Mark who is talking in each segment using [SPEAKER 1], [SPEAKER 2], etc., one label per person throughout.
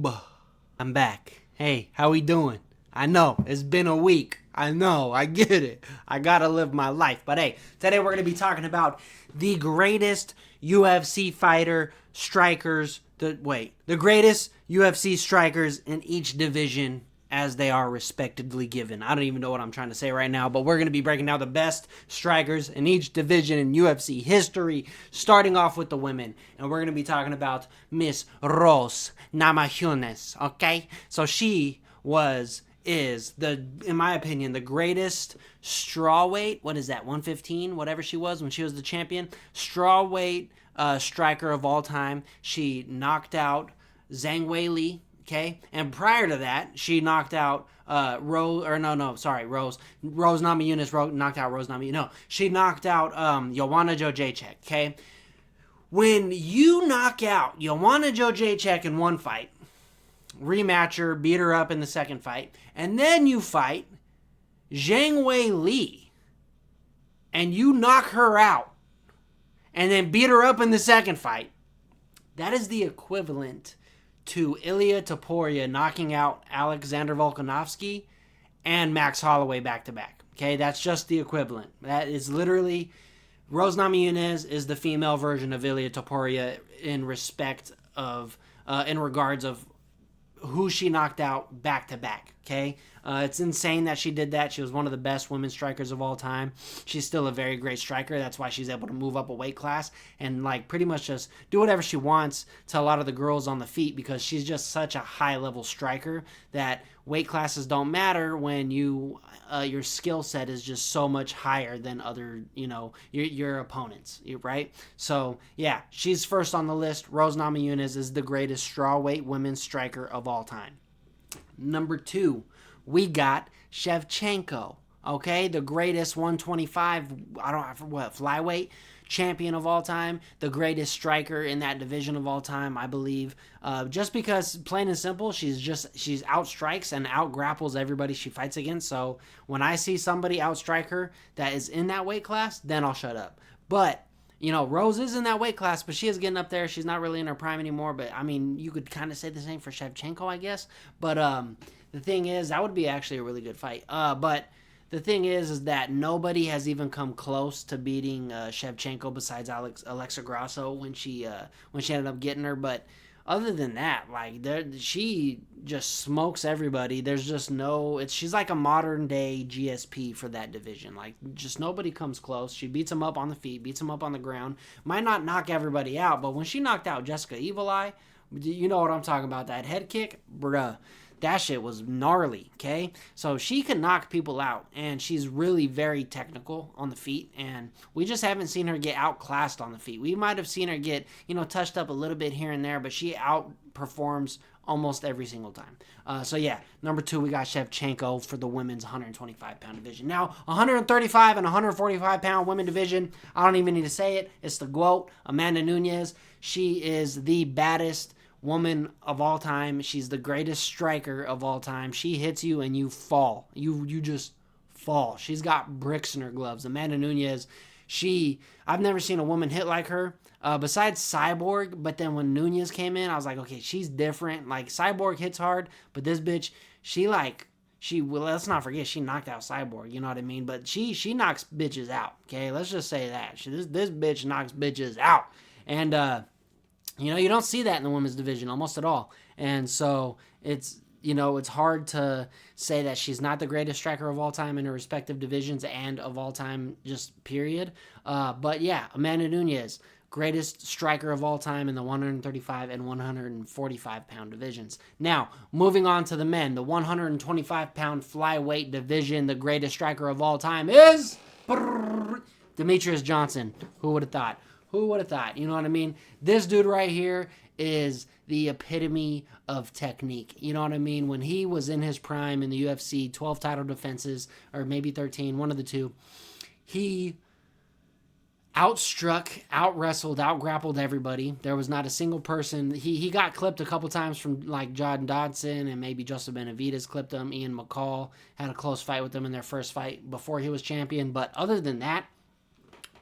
[SPEAKER 1] YouTube, I'm back. Hey, how we doing? I know, it's been a week. I know, I get it. I gotta live my life. But hey, today we're gonna be talking about the greatest UFC fighter, strikers, the greatest UFC strikers in each division as they are respectively given. I don't even know what I'm trying to say right now, but we're going to be breaking down the best strikers in each division in UFC history, starting off with the women. And we're going to be talking about Miss Rose Namajunas, okay? So she is in my opinion, the greatest strawweight, what is that, 115, whatever she was when she was the champion, strawweight striker of all time. She knocked out Zhang Weili, okay? And prior to that, she knocked out Rose Namajunas knocked out Rose Namajunas. No, she knocked out Joanna Jędrzejczyk, okay? When you knock out Joanna Jędrzejczyk in one fight, rematch her, beat her up in the second fight, and then you fight Zhang Weili, and you knock her out, and then beat her up in the second fight, that is the equivalent to Ilia Topuria knocking out Alexander Volkanovski and Max Holloway back-to-back. Okay, that's just the equivalent. That is literally, Rose Namajunas is the female version of Ilia Topuria in regards of who she knocked out back-to-back, okay? It's insane that she did that. She was one of the best women strikers of all time. She's still a very great striker. That's why she's able to move up a weight class and like pretty much just do whatever she wants to a lot of the girls on the feet, because she's just such a high-level striker that weight classes don't matter when your skill set is just so much higher than other, your opponents, right? So, yeah, she's first on the list. Rose Namajunas is the greatest strawweight women's striker of all time. Number 2, we got Shevchenko, okay? The greatest 125, flyweight champion of all time, the greatest striker in that division of all time, I believe. Just because, plain and simple, she's outstrikes and outgrapples everybody she fights against. So when I see somebody outstrike her that is in that weight class, then I'll shut up. But Rose is in that weight class, but she is getting up there. She's not really in her prime anymore. But I mean, you could kind of say the same for Shevchenko, I guess. But the thing is, that would be actually a really good fight. But the thing is that nobody has even come close to beating Shevchenko besides Alexa Grasso when she ended up getting her. But other than that, she just smokes everybody. There's just she's like a modern day GSP for that division. Like, just nobody comes close. She beats them up on the feet, beats them up on the ground. Might not knock everybody out, but when she knocked out Jessica Evil Eye, you know what I'm talking about. That head kick, bruh. That shit was gnarly, okay? So she can knock people out, and she's really very technical on the feet, and we just haven't seen her get outclassed on the feet. We might have seen her get, touched up a little bit here and there, but she outperforms almost every single time. So yeah, number 2, we got Shevchenko for the women's 125-pound division. Now, 135 and 145-pound women division, I don't even need to say it. It's the GOAT, Amanda Nunes. She is the baddest woman of all time. She's the greatest striker of all time. She hits you and you fall. You just fall. She's got bricks in her gloves. Amanda Nunes, I've never seen a woman hit like her, besides Cyborg. But then when Nunes came in, I was like, okay, she's different. Like, Cyborg hits hard, but this bitch, let's not forget, she knocked out Cyborg, you know what I mean? But she knocks bitches out, okay? Let's just say that. This bitch knocks bitches out. And, you don't see that in the women's division almost at all. And so it's hard to say that she's not the greatest striker of all time in her respective divisions and of all time, just period. But yeah, Amanda Nunes, greatest striker of all time in the 135 and 145-pound divisions. Now, moving on to the men, the 125-pound flyweight division, the greatest striker of all time is Demetrius Johnson. Who would have thought? Who would have thought? You know what I mean? This dude right here is the epitome of technique. You know what I mean? When he was in his prime in the UFC, 12 title defenses, or maybe 13, one of the two, he outstruck, out-wrestled, out-grappled everybody. There was not a single person. He got clipped a couple times from like John Dodson, and maybe Joseph Benavidez clipped him. Ian McCall had a close fight with him in their first fight before he was champion. But other than that,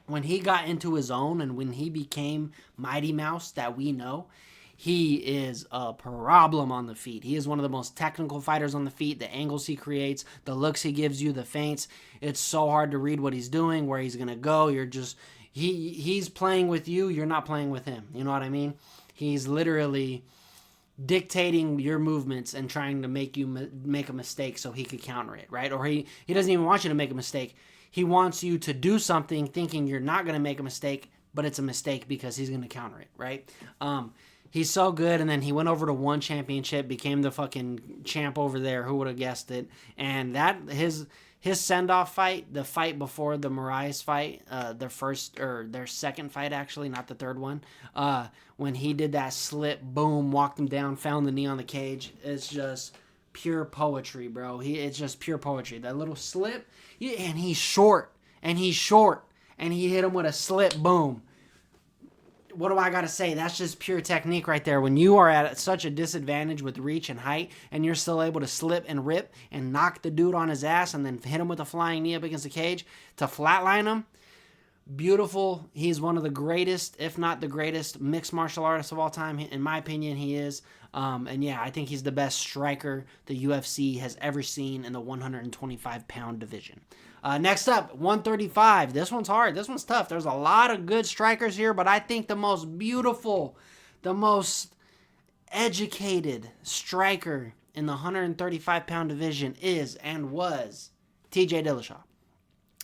[SPEAKER 1] when he got into his own and when he became Mighty Mouse that we know, he is a problem on the feet. He is one of the most technical fighters on the feet. The angles he creates, the looks he gives you, the feints. It's so hard to read what he's doing, where he's going to go. You're just, he's playing with you. You're not playing with him. You know what I mean? He's literally dictating your movements and trying to make you make a mistake so he could counter it, right? Or he doesn't even want you to make a mistake. He wants you to do something thinking you're not going to make a mistake, but it's a mistake because he's going to counter it, right? He's so good, and then he went over to one championship, became the fucking champ over there. Who would have guessed it? And that his send-off fight, the fight before the Moraes fight, their second fight actually, not the third one, when he did that slip, boom, walked him down, found the knee on the cage. It's just pure poetry, bro. It's just pure poetry. That little slip, and he's short, and he hit him with a slip, boom. What do I got to say? That's just pure technique right there. When you are at such a disadvantage with reach and height, and you're still able to slip and rip and knock the dude on his ass and then hit him with a flying knee up against the cage to flatline him, beautiful. He's one of the greatest, if not the greatest, mixed martial artists of all time. In my opinion, he is. And yeah, I think he's the best striker the UFC has ever seen in the 125-pound division. Next up, 135. This one's hard. This one's tough. There's a lot of good strikers here, but I think the most beautiful, the most educated striker in the 135-pound division is and was TJ Dillashaw.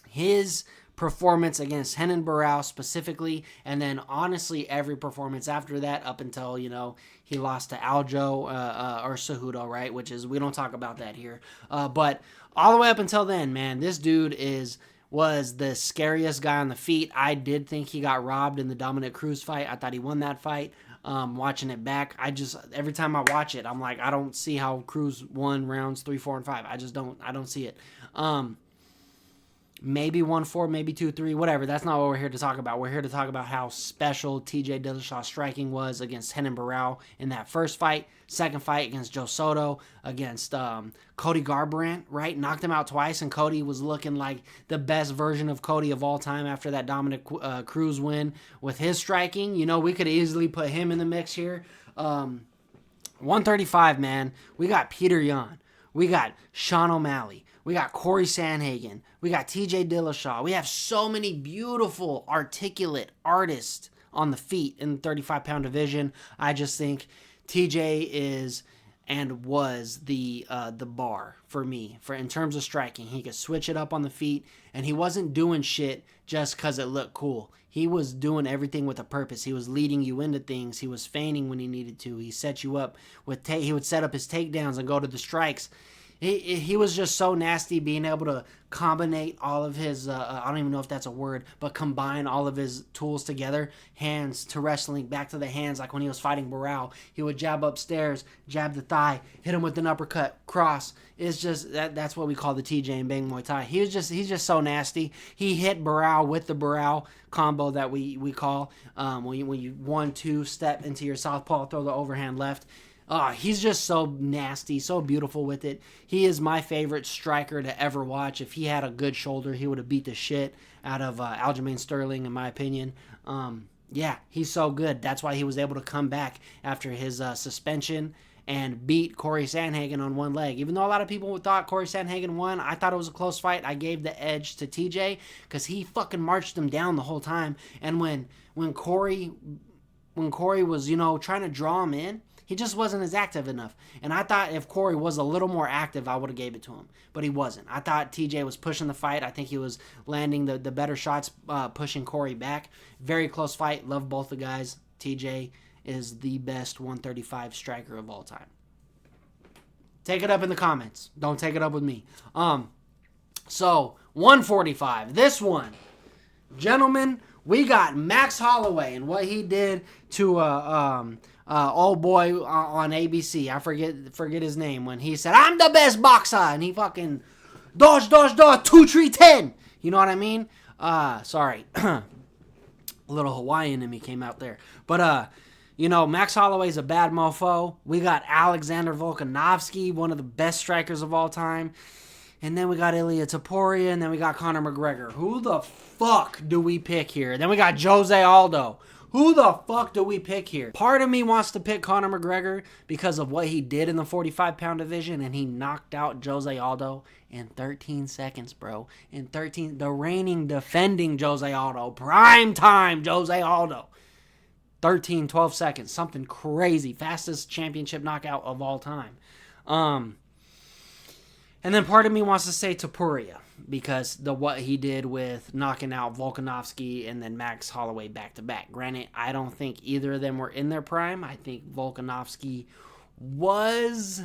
[SPEAKER 1] His performance against Renan Barão specifically, and then honestly every performance after that up until, he lost to Aljo or Cejudo, right? Which is, we don't talk about that here. But all the way up until then, man, this dude was the scariest guy on the feet. I did think he got robbed in the Dominic Cruz fight. I thought he won that fight. Watching it back, every time I watch it, I'm like, I don't see how Cruz won rounds 3, 4, and 5. I don't see it. Maybe 1-4, maybe 2-3, whatever. That's not what we're here to talk about. We're here to talk about how special TJ Dillashaw's striking was against Renan Barão in that first fight. Second fight against Joe Soto, against Cody Garbrandt, right? Knocked him out twice, and Cody was looking like the best version of Cody of all time after that Dominic Cruz win with his striking. We could easily put him in the mix here. 135, man. We got Peter Yan. We got Sean O'Malley. We got Corey Sandhagen. We got TJ Dillashaw. We have so many beautiful, articulate artists on the feet in the 35-pound division. I just think TJ is and was the bar for me in terms of striking. He could switch it up on the feet, and he wasn't doing shit just because it looked cool. He was doing everything with a purpose. He was leading you into things. He was feigning when he needed to. He set you up with he would set up his takedowns and go to the strikes. He was just so nasty, being able to combine all of his, I don't even know if that's a word, but combine all of his tools together, hands to wrestling, back to the hands, like when he was fighting Barão. He would jab upstairs, jab the thigh, hit him with an uppercut, cross. It's just, that's what we call the TJ and Bang Muay Thai. He's just so nasty. He hit Barão with the Barão combo that we call, when you 1-2 step into your southpaw, throw the overhand left. He's just so nasty, so beautiful with it. He is my favorite striker to ever watch. If he had a good shoulder, he would have beat the shit out of Aljamain Sterling, in my opinion. Yeah, he's so good. That's why he was able to come back after his suspension and beat Corey Sandhagen on one leg. Even though a lot of people thought Corey Sandhagen won, I thought it was a close fight. I gave the edge to TJ because he fucking marched him down the whole time. And when Corey was, trying to draw him in, he just wasn't as active enough. And I thought if Corey was a little more active, I would have gave it to him. But he wasn't. I thought TJ was pushing the fight. I think he was landing the better shots, pushing Corey back. Very close fight. Love both the guys. TJ is the best 135 striker of all time. Take it up in the comments. Don't take it up with me. So, 145. This one. Gentlemen, we got Max Holloway and what he did to old boy on ABC. I forget his name when he said, "I'm the best boxer," and he fucking dodge 2 3 10. You know what I mean? Sorry. A little Hawaiian in me came out there. But Max Holloway's a bad mofo. We got Alexander Volkanovski, one of the best strikers of all time. And then we got Ilia Topuria, and then we got Conor McGregor. Who the fuck do we pick here? Then we got Jose Aldo. Who the fuck do we pick here? Part of me wants to pick Conor McGregor because of what he did in the 45-pound division, and he knocked out Jose Aldo in 13 seconds, bro. In 13, the reigning, defending Jose Aldo, prime time Jose Aldo. 12 seconds, something crazy. Fastest championship knockout of all time. And then part of me wants to say Topuria because what he did with knocking out Volkanovski and then Max Holloway back-to-back. Granted, I don't think either of them were in their prime. I think Volkanovski was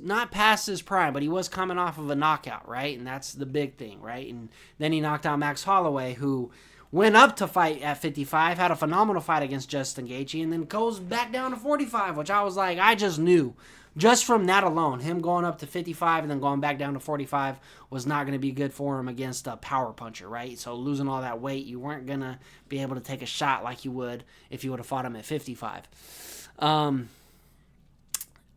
[SPEAKER 1] not past his prime, but he was coming off of a knockout, right? And that's the big thing, right? And then he knocked out Max Holloway, who went up to fight at 55, had a phenomenal fight against Justin Gaethje, and then goes back down to 45, which I was like, I just knew. Just from that alone, him going up to 55 and then going back down to 45 was not going to be good for him against a power puncher, right? So losing all that weight, you weren't going to be able to take a shot like you would if you would have fought him at 55.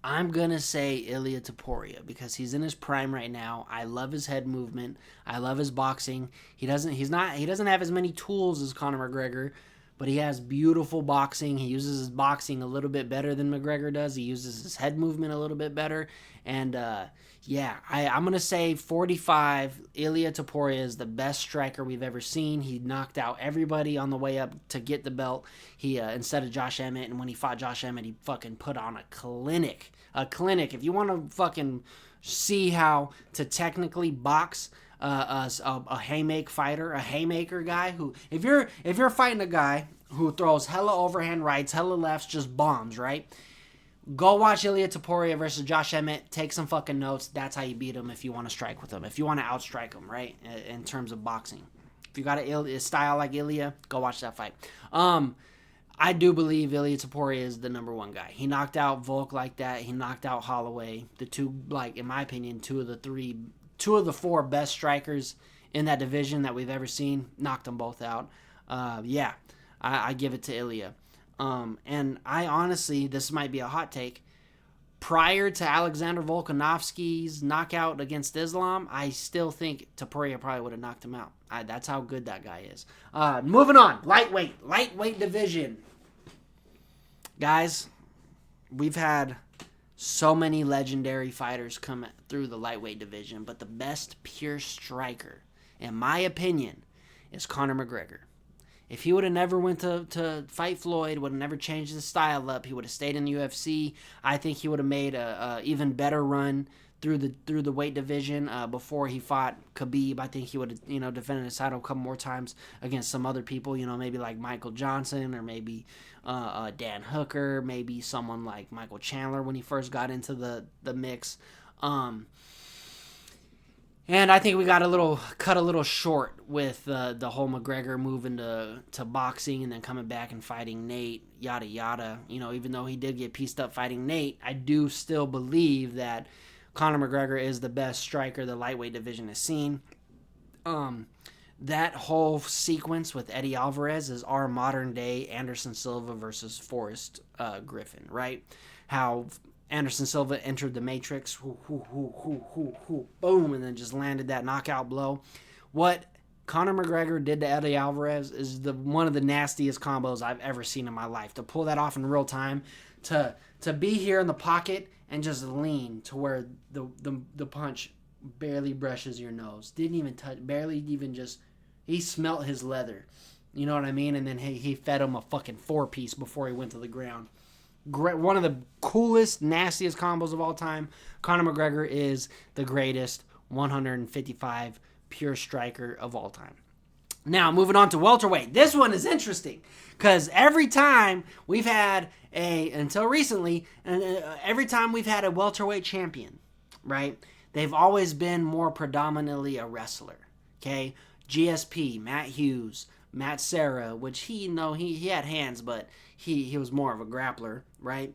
[SPEAKER 1] I'm going to say Ilia Topuria because he's in his prime right now. I love his head movement. I love his boxing. He doesn't have as many tools as Conor McGregor, but he has beautiful boxing. He uses his boxing a little bit better than McGregor does. He uses his head movement a little bit better. And, I'm going to say 45, Ilia Topuria is the best striker we've ever seen. He knocked out everybody on the way up to get the belt. He instead of Josh Emmett, and when he fought Josh Emmett, he fucking put on a clinic. A clinic. If you want to fucking see how to technically box a haymaker guy who, if you're fighting a guy who throws hella overhand rights, hella lefts, just bombs, right? Go watch Ilia Topuria versus Josh Emmett. Take some fucking notes. That's how you beat him if you want to strike with him. If you want to outstrike him, right? In terms of boxing. If you got a style like Ilia, go watch that fight. I do believe Ilia Topuria is the number one guy. He knocked out Volk like that. He knocked out Holloway. The two, in my opinion, two of the four best strikers in that division that we've ever seen. Knocked them both out. I give it to Ilia. And I honestly, this might be a hot take, prior to Alexander Volkanovski's knockout against Islam, I still think Topuria probably would have knocked him out. That's how good that guy is. Moving on, lightweight division. Guys, we've had so many legendary fighters come through the lightweight division, but the best pure striker, in my opinion, is Conor McGregor. If he would have never went to fight Floyd, would have never changed his style up, he would have stayed in the UFC. I think he would have made a even better run through the weight division before he fought Khabib. I think he would have defended his title a couple more times against some other people, maybe like Michael Johnson or maybe Dan Hooker, maybe someone like Michael Chandler when he first got into the mix. And I think we got cut a little short with the whole McGregor moving to boxing and then coming back and fighting Nate, yada yada. Even though he did get pieced up fighting Nate, I do still believe that Conor McGregor is the best striker the lightweight division has seen. That whole sequence with Eddie Alvarez is our modern day Anderson Silva versus Forrest Griffin, right? How Anderson Silva entered the Matrix, boom, and then just landed that knockout blow. What Conor McGregor did to Eddie Alvarez is one of the nastiest combos I've ever seen in my life. To pull that off in real time, to be here in the pocket and just lean to where the punch barely brushes your nose. Didn't even touch, barely even just, he smelt his leather. You know what I mean? And then he fed him a fucking 4-piece before he went to the ground. One of the coolest, nastiest combos of all time. Conor McGregor is the greatest 155 pure striker of all time. Now, moving on to welterweight. This one is interesting because every time we've had until recently, every time we've had a welterweight champion, right, they've always been more predominantly a wrestler, okay? GSP, Matt Hughes, Matt Serra, which he had hands, but he was more of a grappler, right?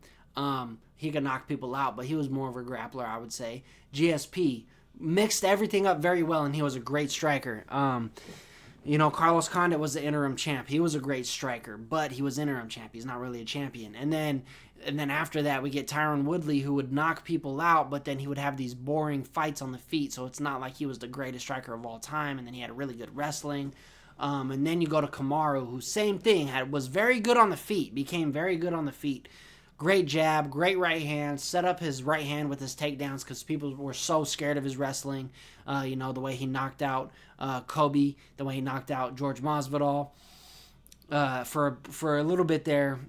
[SPEAKER 1] He could knock people out, but he was more of a grappler, I would say. GSP mixed everything up very well, and he was a great striker. Carlos Condit was the interim champ. He was a great striker, but he was interim champ. He's not really a champion. And then after that, we get Tyron Woodley, who would knock people out, but then he would have these boring fights on the feet, so it's not like he was the greatest striker of all time. And then he had really good wrestling. And then you go to Kamaru, who same thing, was very good on the feet, became very good on the feet. Great jab, great right hand, set up his right hand with his takedowns because people were so scared of his wrestling. The way he knocked out Kobe, the way he knocked out George Masvidal for a little bit there.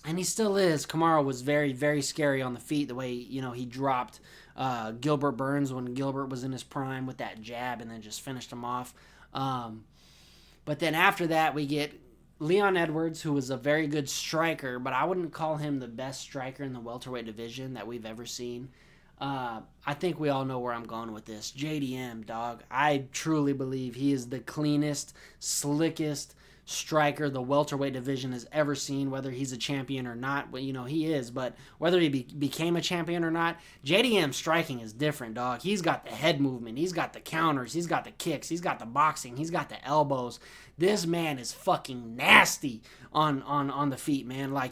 [SPEAKER 1] And he still is. Kamaru was very, very scary on the feet, the way, he dropped Gilbert Burns when Gilbert was in his prime with that jab and then just finished him off. But then after that, we get Leon Edwards, who was a very good striker, but I wouldn't call him the best striker in the welterweight division that we've ever seen. I think we all know where I'm going with this. JDM, dog. I truly believe he is the cleanest, slickest striker the welterweight division has ever seen, whether he's a champion or not. Well, he is, but whether he became a champion or not, JDM striking is different, dog. He's got the head movement. He's got the counters. He's got the kicks. He's got the boxing. He's got the elbows. This man is fucking nasty on the feet, man. Like,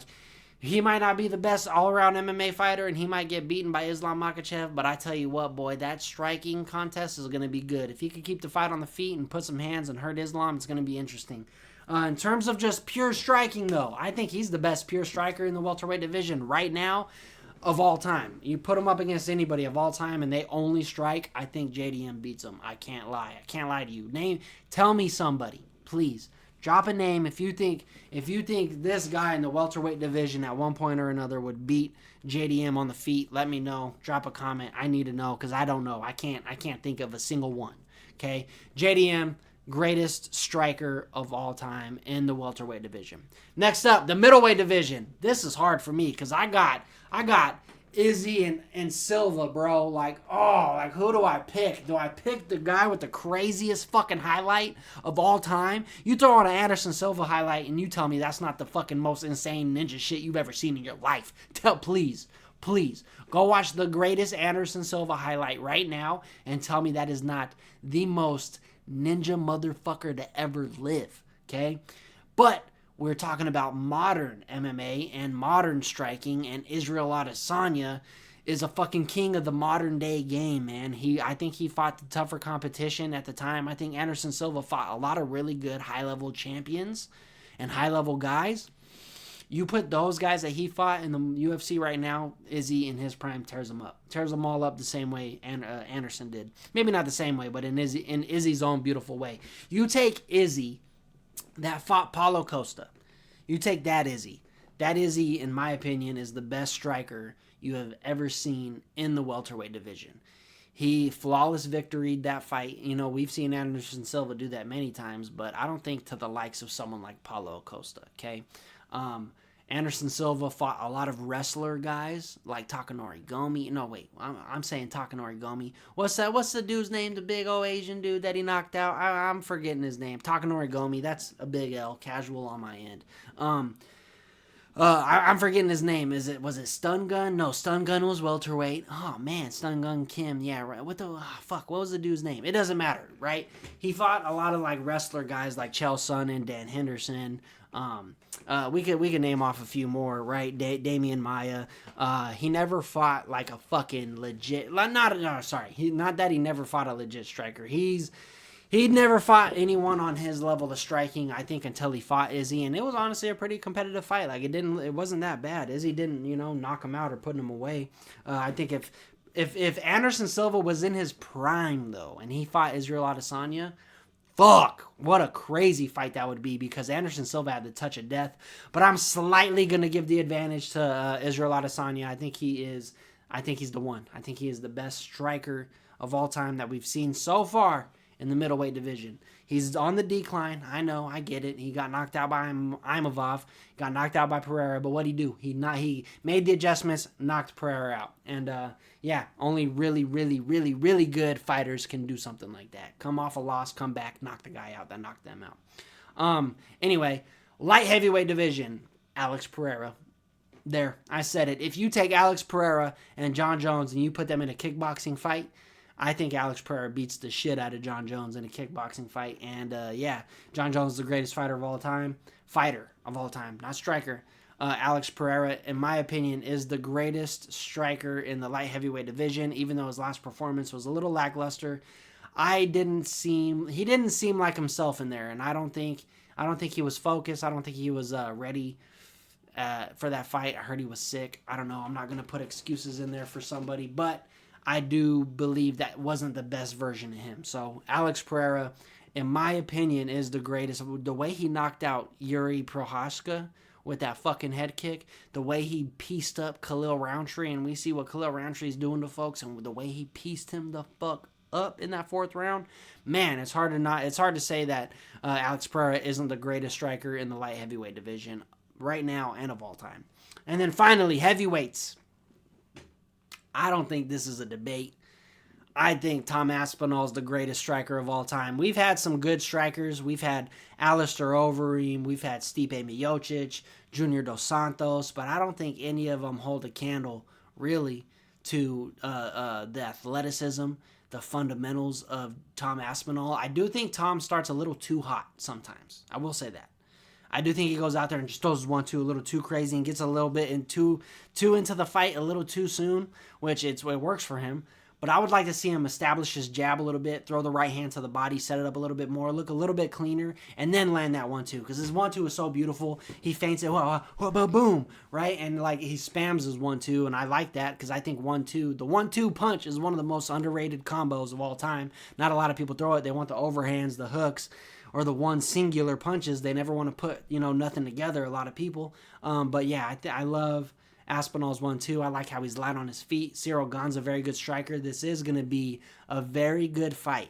[SPEAKER 1] he might not be the best all-around MMA fighter, and he might get beaten by Islam Makhachev, but I tell you what, boy, that striking contest is going to be good. If he could keep the fight on the feet and put some hands and hurt Islam, it's going to be interesting. In terms of just pure striking, though, I think he's the best pure striker in the welterweight division right now of all time. You put him up against anybody of all time, and they only strike, I think JDM beats him. I can't lie. I can't lie to you. Tell me somebody, please. Drop a name if you think this guy in the welterweight division at one point or another would beat JDM on the feet. Let me know. Drop a comment. I need to know because I don't know. I can't think of a single one. Okay, JDM, greatest striker of all time in the welterweight division. Next up, the middleweight division. This is hard for me because I got Izzy and Silva, bro. Who do I pick? Do I pick the guy with the craziest fucking highlight of all time? You throw on an Anderson Silva highlight and you tell me that's not the fucking most insane ninja shit you've ever seen in your life. Please, go watch the greatest Anderson Silva highlight right now and tell me that is not the most ninja motherfucker to ever live, okay? But we're talking about modern MMA and modern striking, and Israel Adesanya is a fucking king of the modern day game, man. I think he fought the tougher competition at the time. I think Anderson Silva fought a lot of really good high-level champions and high-level guys. You put those guys that he fought in the UFC right now, Izzy in his prime tears them up. Tears them all up the same way Anderson did. Maybe not the same way, but in Izzy's own beautiful way. You take Izzy that fought Paulo Costa. You take that Izzy. That Izzy, in my opinion, is the best striker you have ever seen in the welterweight division. He flawless victoried that fight. We've seen Anderson Silva do that many times, but I don't think to the likes of someone like Paulo Costa, okay? Anderson Silva fought a lot of wrestler guys like Takanori Gomi. No, wait, I'm saying Takanori Gomi. What's the dude's name? The big old Asian dude that he knocked out? I'm forgetting his name. Takanori Gomi. That's a big L. Casual on my end. I'm forgetting his name. Was it Stun Gun? No, Stun Gun was welterweight. Oh man, Stun Gun Kim. Yeah, right. What was the dude's name? It doesn't matter, right? He fought a lot of wrestler guys like Chael Sonnen and Dan Henderson. We could name off a few more, right? Damian Maia. He never fought like a fucking legit. Not that he never fought a legit striker. He'd never fought anyone on his level of striking, I think, until he fought Izzy, and it was honestly a pretty competitive fight. It wasn't that bad. Izzy didn't, knock him out or put him away. I think if Anderson Silva was in his prime though, and he fought Israel Adesanya, fuck, what a crazy fight that would be, because Anderson Silva had the touch of death. But I'm slightly gonna give the advantage to Israel Adesanya. I think he's the one. I think he is the best striker of all time that we've seen so far in the middleweight division. He's on the decline. I know, I get it. He got knocked out by Imavov, got knocked out by Pereira, but what'd he do? He made the adjustments, knocked Pereira out. And only really, really, really, really good fighters can do something like that. Come off a loss, come back, knock the guy out that knocked them out. Anyway, light heavyweight division, Alex Pereira. There, I said it. If you take Alex Pereira and John Jones and you put them in a kickboxing fight, I think Alex Pereira beats the shit out of John Jones in a kickboxing fight. And John Jones is the greatest fighter of all time. Fighter of all time, not striker. Alex Pereira, in my opinion, is the greatest striker in the light heavyweight division, even though his last performance was a little lackluster. he didn't seem like himself in there, and I don't think he was focused. I don't think he was ready for that fight. I heard he was sick. I don't know. I'm not gonna put excuses in there for somebody, but I do believe that wasn't the best version of him. So Alex Pereira, in my opinion, is the greatest. The way he knocked out Yuri Prohaska with that fucking head kick, the way he pieced up Khalil Roundtree, and we see what Khalil Roundtree is doing to folks, and the way he pieced him the fuck up in that fourth round, man, it's hard to say that Alex Pereira isn't the greatest striker in the light heavyweight division right now and of all time. And then finally, heavyweights. I don't think this is a debate. I think Tom Aspinall is the greatest striker of all time. We've had some good strikers. We've had Alistair Overeem. We've had Stipe Miocic, Junior Dos Santos. But I don't think any of them hold a candle, really, to the athleticism, the fundamentals of Tom Aspinall. I do think Tom starts a little too hot sometimes. I will say that. I do think he goes out there and just throws 1-2 a little too crazy and gets a little bit too into the fight a little too soon, which it works for him. But I would like to see him establish his jab a little bit, throw the right hand to the body, set it up a little bit more, look a little bit cleaner, and then land that 1-2. Because his 1-2 is so beautiful. He feints it, boom, right? And like he spams his 1-2, and I like that because I think the 1-2 punch is one of the most underrated combos of all time. Not a lot of people throw it. They want the overhands, the hooks, or the one singular punches. They never want to put, nothing together, a lot of people. But yeah, I love Aspinall's 1-2. I like how he's light on his feet. Cyril Gane's a very good striker. This is going to be a very good fight.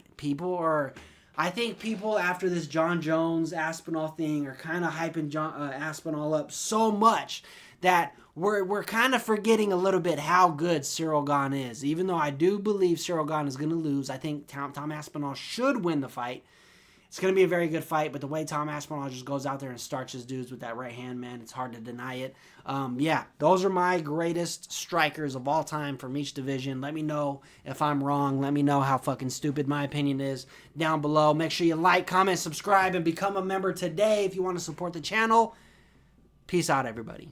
[SPEAKER 1] I think people after this John Jones Aspinall thing are kind of hyping Aspinall up so much that we're kind of forgetting a little bit how good Cyril Gane is. Even though I do believe Cyril Gane is going to lose, I think Tom Aspinall should win the fight. It's going to be a very good fight, but the way Tom Aspinall just goes out there and starts his dudes with that right hand, man, it's hard to deny it. Those are my greatest strikers of all time from each division. Let me know if I'm wrong. Let me know how fucking stupid my opinion is down below. Make sure you like, comment, subscribe, and become a member today if you want to support the channel. Peace out, everybody.